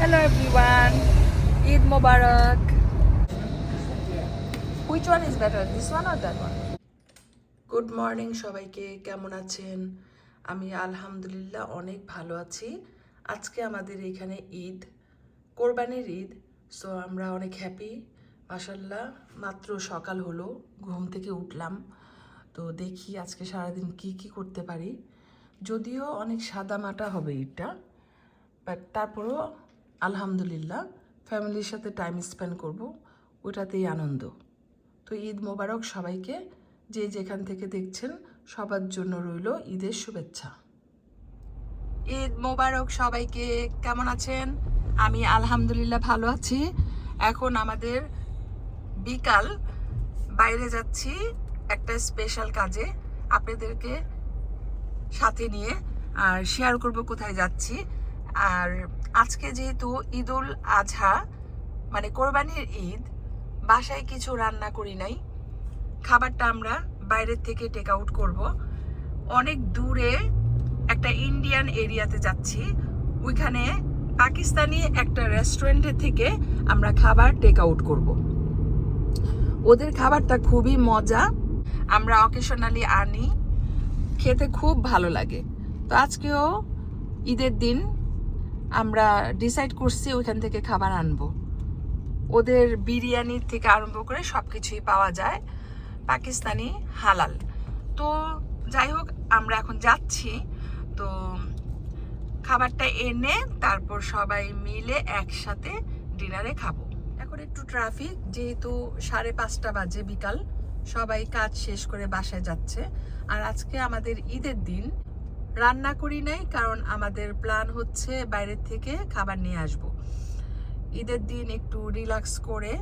Hello everyone, Eid Mubarak. Which one is better, this one or that one? Good morning সবাইকে, কেমন আছেন? আমি আলহামদুলিল্লাহ অনেক ভালো আছি। আজকে আমাদের এখানে ঈদ, কোরবানির ঈদ। সো আমরা অনেক হ্যাপি মাশাল্লাহ। মাত্র সকাল হলো, ঘুম থেকে উঠলাম। তো দেখি আজকে সারাদিন কি কি করতে পারি। যদিও অনেক সাদামাটা হবে ঈদটা, বাট তারপরও আলহামদুলিল্লাহ ফ্যামিলির সাথে টাইম স্পেন্ড করব, ওটাতেই আনন্দ। তো ঈদ মোবারক সবাইকে, যে যেখান থেকে দেখছেন সবার জন্য রইল ঈদের শুভেচ্ছা। ঈদ মোবারক সবাইকে, কেমন আছেন? আমি আলহামদুলিল্লাহ ভালো আছি। এখন আমাদের বিকাল, বাইরে যাচ্ছি একটা স্পেশাল কাজে, আপনাদেরকে সাথে নিয়ে আর শেয়ার করব কোথায় যাচ্ছি। আর আজকে যেহেতু ঈদুল আজহা মানে কোরবানির ঈদ, বাসায় কিছু রান্না করি নাই, খাবারটা আমরা বাইরের থেকে টেক আউট করবো। অনেক দূরে একটা ইন্ডিয়ান এরিয়াতে যাচ্ছি, ওইখানে পাকিস্তানি একটা রেস্টুরেন্টে থেকে আমরা খাবার টেক আউট করব। ওদের খাবারটা খুবই মজা, আমরা অকেশনালি আনি, খেতে খুব ভালো লাগে। তো আজকেও ঈদের দিন আমরা ডিসাইড করছি ওইখান থেকে খাবার আনবো। ওদের বিরিয়ানির থেকে আরম্ভ করে সব কিছুই পাওয়া যায়, পাকিস্তানি হালাল। তো যাই হোক, আমরা এখন যাচ্ছি। তো খাবারটা এনে তারপর সবাই মিলে একসাথে ডিনারে খাবো। এখন একটু ট্রাফিক, যেহেতু 5:30 বাজে বিকাল, সবাই কাজ শেষ করে বাসায় যাচ্ছে। আর আজকে আমাদের ঈদের দিন, রান্না করি নাই কারণ আমাদের প্ল্যান হচ্ছে বাইরের থেকে খাবার নিয়ে আসব। ঈদের দিন একটু রিল্যাক্স করে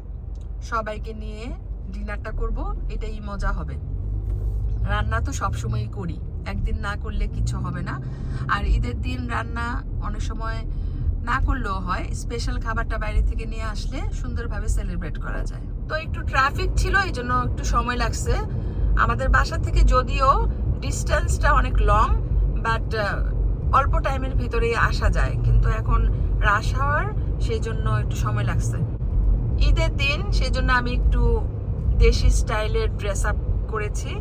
সবাইকে নিয়ে ডিনারটা করব, এটাই মজা হবে। রান্না তো সবসময়ই করি, একদিন না করলে কিছু হবে না। আর ঈদের দিন রান্না অনেক সময় না করলেও হয়, স্পেশাল খাবারটা বাইরে থেকে নিয়ে আসলে সুন্দরভাবে সেলিব্রেট করা যায়। তো একটু ট্রাফিক ছিল, এই জন্য একটু সময় লাগছে। আমাদের বাসা থেকে যদিও ডিস্টেন্সটা অনেক লং, বাট অল্প টাইমের ভিতরেই আসা যায়, কিন্তু এখন রাশ আওয়ার, সেই জন্য একটু সময় লাগছে। ঈদের দিন সেই জন্য আমি একটু দেশি স্টাইলের ড্রেস আপ করেছি,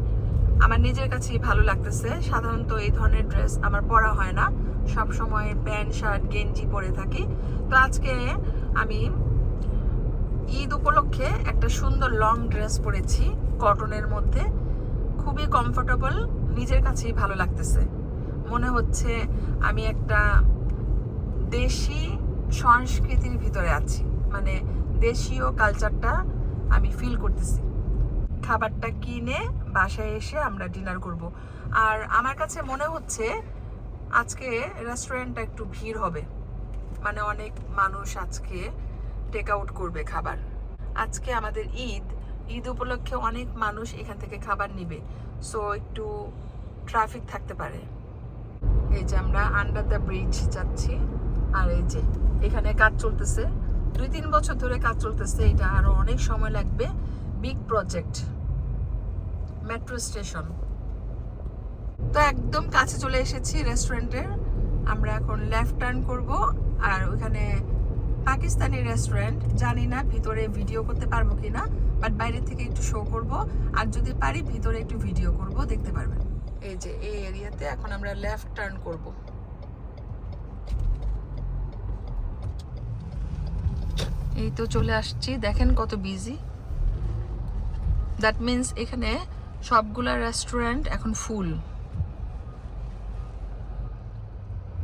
আমার নিজের কাছেই ভালো লাগতেছে। সাধারণত এই ধরনের ড্রেস আমার পরা হয় না, সব সময় প্যান্ট শার্ট গেঞ্জি পরে থাকি। তো আজকে আমি ঈদ উপলক্ষে একটা সুন্দর লং ড্রেস পরেছি, কটনের মধ্যে, খুবই কমফোর্টেবল, নিজের কাছেই ভালো লাগতেছে। মনে হচ্ছে আমি একটা দেশি সংস্কৃতির ভিতরে আছি, মানে দেশীয় কালচারটা আমি ফিল করতেছি। খাবারটা কিনে বাসায় এসে আমরা ডিনার করব। আর আমার কাছে মনে হচ্ছে আজকে রেস্টুরেন্টটা একটু ভিড় হবে, মানে অনেক মানুষ আজকে টেক আউট করবে খাবার। আজকে আমাদের ঈদ, ঈদ উপলক্ষে অনেক মানুষ এখান থেকে খাবার নিবে, সো একটু ট্রাফিক থাকতে পারে। এই যে আমরা আন্ডার দ্য ব্রিজ যাচ্ছি, আর এই যে এখানে কাজ চলতেছে, 2-3 বছর ধরে কাজ চলতেছে, এটা আরো অনেক সময় লাগবে। Big project, metro station. তো একদম কাছে চলে এসেছি রেস্টুরেন্টের, আমরা এখন লেফট টার্ন করব। আর ওখানে পাকিস্তানি রেস্টুরেন্ট, জানি না ভিতরে ভিডিও করতে পারবো কিনা, বাট বাইরে থেকে একটু শো করব, আর যদি পারি ভিতরে একটু ভিডিও করব, দেখতে পারবেন। এই যে এই এরিয়াতে এখন আমরা লেফট টার্ন করব। এই তো চলে আসছি, দেখেন কত বিজি। দ্যাট মিন্স এখানে সবগুলা রেস্টুরেন্ট এখন ফুল।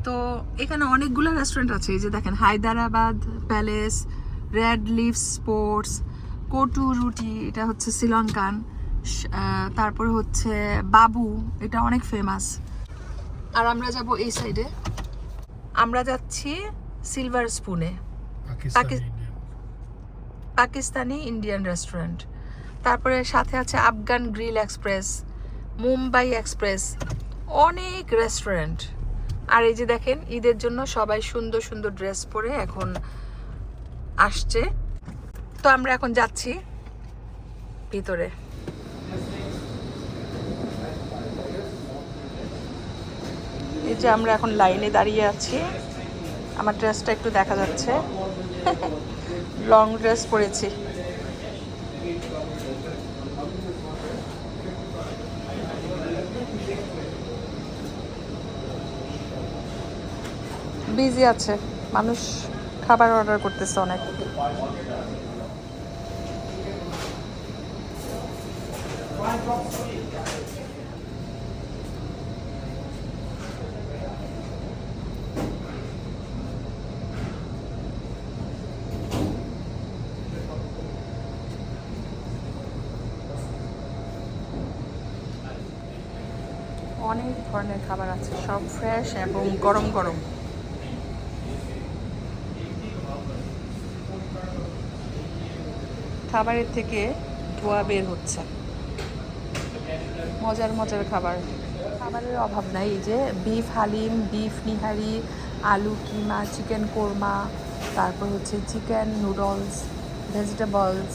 তো এখানে অনেকগুলো রেস্টুরেন্ট আছে, এই যে দেখেন Hyderabad palace, red leaf sports, kottu roti, এটা হচ্ছে শ্রীলঙ্কান, তারপরে হচ্ছে বাবু, এটা অনেক ফেমাস। আর আমরা যাব এই সাইডে, আমরা যাচ্ছি সিলভার স্পুনে, পাকিস্তানি ইন্ডিয়ান রেস্টুরেন্ট। তারপরে সাথে আছে Afghan grill express, Mumbai express, অনেক রেস্টুরেন্ট। আর এই যে দেখেন ঈদের জন্য সবাই সুন্দর সুন্দর ড্রেস পরে এখন আসছে। তো আমরা এখন যাচ্ছি ভিতরে। এই যে আমরা এখন লাইনে দাঁড়িয়ে আছি, আমার ড্রেসটা একটু দেখা যাচ্ছে, লং ড্রেস পরেছি। বিজি আছে মানুষ, খাবার অর্ডার করতেছে অনেক। অনেক ধরনের খাবার আছে, সব ফ্রেশ এবং গরম গরম। খাবারের থেকে ধোঁয়া বের হচ্ছে। মজার মজার খাবার, খাবারের অভাব নাই। এই যে বিফ হালিম, বিফ নিহারি, আলু কিমা, চিকেন কোরমা, তারপর হচ্ছে চিকেন নুডলস, ভেজিটেবলস,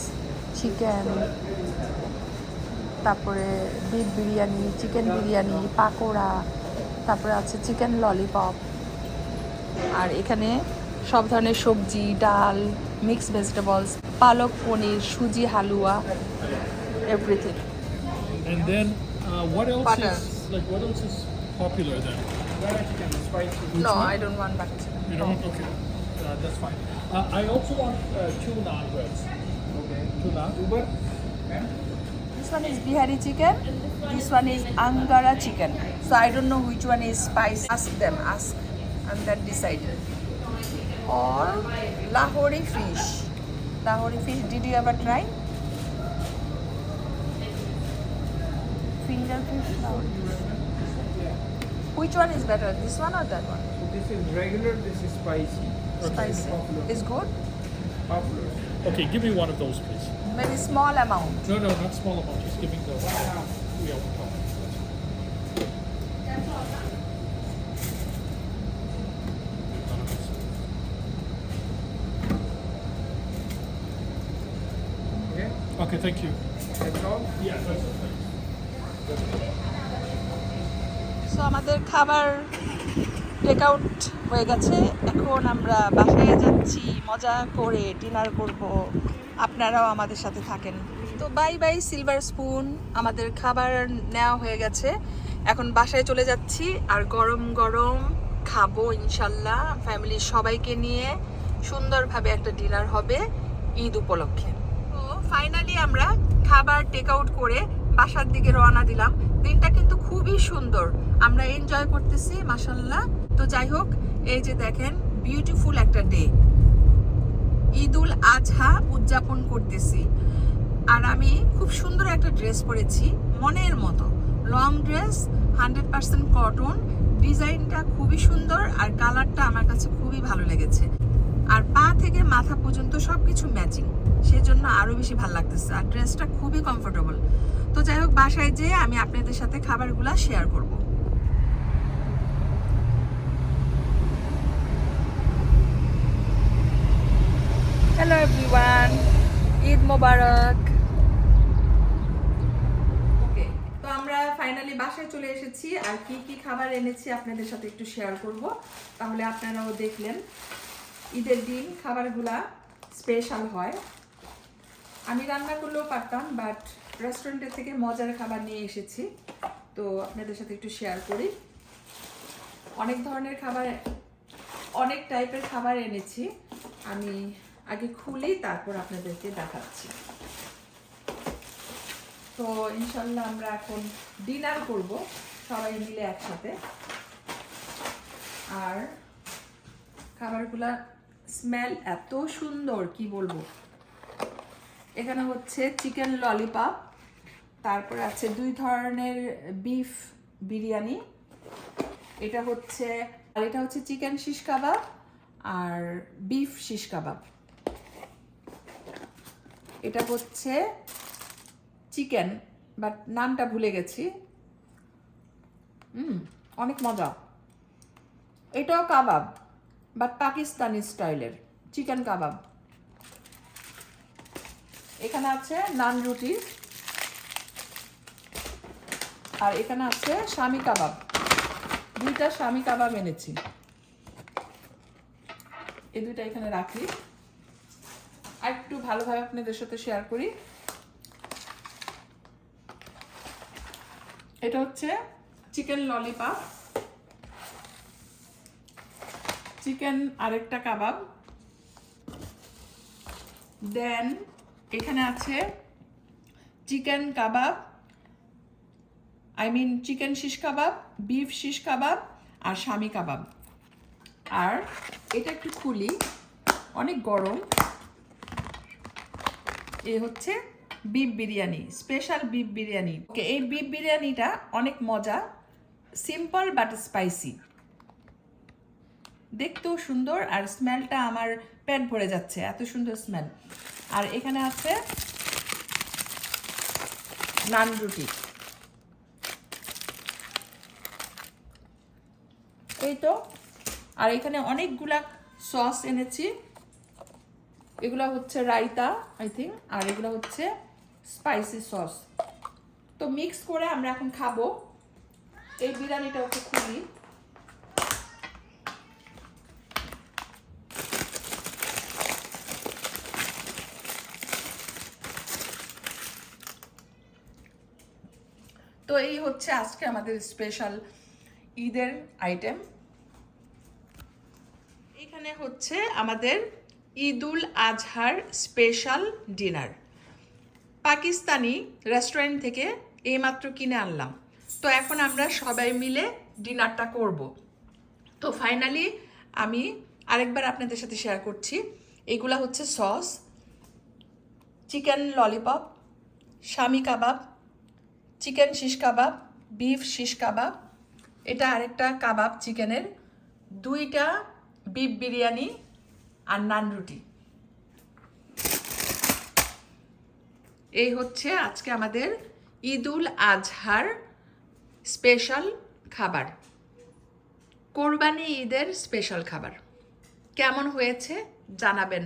চিকেন, তারপরে বিফ বিরিয়ানি, চিকেন বিরিয়ানি, পাকোড়া, তারপরে আছে চিকেন ললিপপ। আর এখানে সব ধরনের সবজি, ডাল, মিক্সড ভেজিটেবলস, পালক পনির, সুজি হালুয়া, everything. And then what else Butter. what else is popular then? Butter chicken, spicy. No, I don't want butter chicken. You don't? Okay, that's fine. I also want 2 naan breads. Okay. 2 naan. Uber. This one is Bihari chicken. This one is Angara chicken. So I don't know which one is spicy. Ask them, and then decide. Or Lahori fish. Lahori fish. Did you ever try? Finger fish. Lahori fish. Which one is better? This one or that one? So this is regular, this is spicy. Spicy. Is good. Popular. Okay, give me one of those, please. Maybe small amount. No, not small amount. Just give me the yeah, 1 pound. Okay. Okay, thank you. That's all. Yeah, that's it. Thanks. So আমাদের খাবার take out হয়ে গেছে। এখন আমরা বাসায় যাচ্ছি, মজা করে ডিনার করব। আপনারাও আমাদের সাথে থাকেন। তো বাই বাই সিলভার স্পুন, আমাদের খাবার নেওয়া হয়ে গেছে। এখন বাসায় চলে যাচ্ছি আর গরম গরম খাবো ইনশাল্লাহ। ফ্যামিলির সবাইকে নিয়ে সুন্দরভাবে একটা ডিনার হবে ঈদ উপলক্ষে। তো ফাইনালি আমরা খাবার টেক আউট করে বাসার দিকে রওনা দিলাম। দিনটা কিন্তু খুবই সুন্দর, আমরা এনজয় করতেছি মাশাআল্লাহ। তো যাই হোক, এই যে দেখেন বিউটিফুল একটা ডে, ঈদুল আজহা উদযাপন করতেছি। আর আমি খুব সুন্দর একটা ড্রেস পরেছি, মনের মতো লং ড্রেস, 100% কটন। ডিজাইনটা খুবই সুন্দর আর কালারটা আমার কাছে খুবই ভালো লেগেছে। আর পা থেকে মাথা পর্যন্ত সব কিছু ম্যাচিং, সেজন্য আরও বেশি ভালো লাগতেছে। আর ড্রেসটা খুবই কমফোর্টেবল। তো যাই হোক, বাসায় যেয়ে আমি আপনাদের সাথে খাবারগুলো শেয়ার করব। হ্যালো এভরিওয়ান, ঈদ মোবারক। ওকে, তো আমরা ফাইনালি বাসায় চলে এসেছি। আর কি কি খাবার এনেছি আপনাদের সাথে একটু শেয়ার করব, তাহলে আপনারাও দেখলেন। ঈদের দিন খাবারগুলা স্পেশাল হয়। আমি রান্না করলেও পারতাম, বাট রেস্টুরেন্টের থেকে মজার খাবার নিয়ে এসেছি, তো আপনাদের সাথে একটু শেয়ার করি। অনেক ধরনের খাবার, অনেক টাইপের খাবার এনেছি। আমি আগে খুলি, তারপর আপনাদেরকে দেখাচ্ছি। তো ইনশাল্লাহ আমরা এখন ডিনার করব সবাই মিলে একসাথে। আর খাবারগুলা স্মেল এত সুন্দর, কি বলবো। এখানে হচ্ছে চিকেন ললিপপ, তারপরে আছে 2 ধরনের বিফ বিরিয়ানি, এটা হচ্ছে চিকেন শিশ কাবাব আর বিফ শিশ কাবাব। এটা হচ্ছে চিকেন, বাট নামটা ভুলে গেছি। অনেক মজা। এটাও কাবাব, বাট পাকিস্তানি স্টাইলের চিকেন কাবাব। এখানে আছে নান রুটি, আর এখানে আছে শামি কাবাব। 2টা শামি কাবাব এনেছি। এই দুইটা এখানে রাখি, আর একটু ভালোভাবে আপনাদের সাথে শেয়ার করি। এটা হচ্ছে চিকেন ললিপপ, চিকেন আরেকটা কাবাব, দেন এখানে আছে chicken kebab, chicken shish kebab, beef shish kebab আর শামি কাবাব। আর এটা একটু খুলি, অনেক গরম। এ হচ্ছে beef biryani, special beef biryani. Okay, এই বিফ বিরিয়ানিটা অনেক মজা, সিম্পল বাট স্পাইসি, দেখতেও সুন্দর আর স্মেলটা আমার পেট ভরে যাচ্ছে, এত সুন্দর স্মেল। আর এখানে আছে নান রুটি। এই তো, আর এখানে অনেকগুলা সস এনেছি, এগুলা হচ্ছে রায়তা আই থিঙ্ক, আর এগুলো হচ্ছে স্পাইসি সস। তো মিক্স করে আমরা এখন খাবো। এই বিরিয়ানিটা ওকে খুলি। তো এই হচ্ছে আজকে আমাদের স্পেশাল ঈদের আইটেম। এখানে হচ্ছে আমাদের ঈদুল আজহার স্পেশাল ডিনার, পাকিস্তানি রেস্টুরেন্ট থেকে এইমাত্র কিনে আনলাম। তো এখন আমরা সবাই মিলে ডিনারটা করব। তো ফাইনালি আমি আরেকবার আপনাদের সাথে শেয়ার করছি, এগুলা হচ্ছে সস, চিকেন ললিপপ, শামি কাবাব, chicken shish kebab, beef shish কাবাব, এটা আরেকটা কাবাব চিকেনের, দুইটা বিফ বিরিয়ানি আর নান রুটি। এই হচ্ছে আজকে আমাদের ঈদুল আজহার স্পেশাল খাবার, কোরবানি ঈদের স্পেশাল খাবার। কেমন হয়েছে জানাবেন,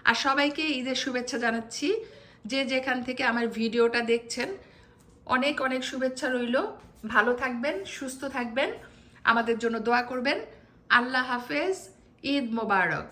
আর সবাইকে ঈদের শুভেচ্ছা জানাচ্ছি। যে যেখান থেকে আমার ভিডিওটা দেখছেন, অনেক অনেক শুভেচ্ছা রইল। ভালো থাকবেন, সুস্থ থাকবেন, আমাদের জন্য দোয়া করবেন। আল্লাহ হাফেজ, ঈদ মোবারক।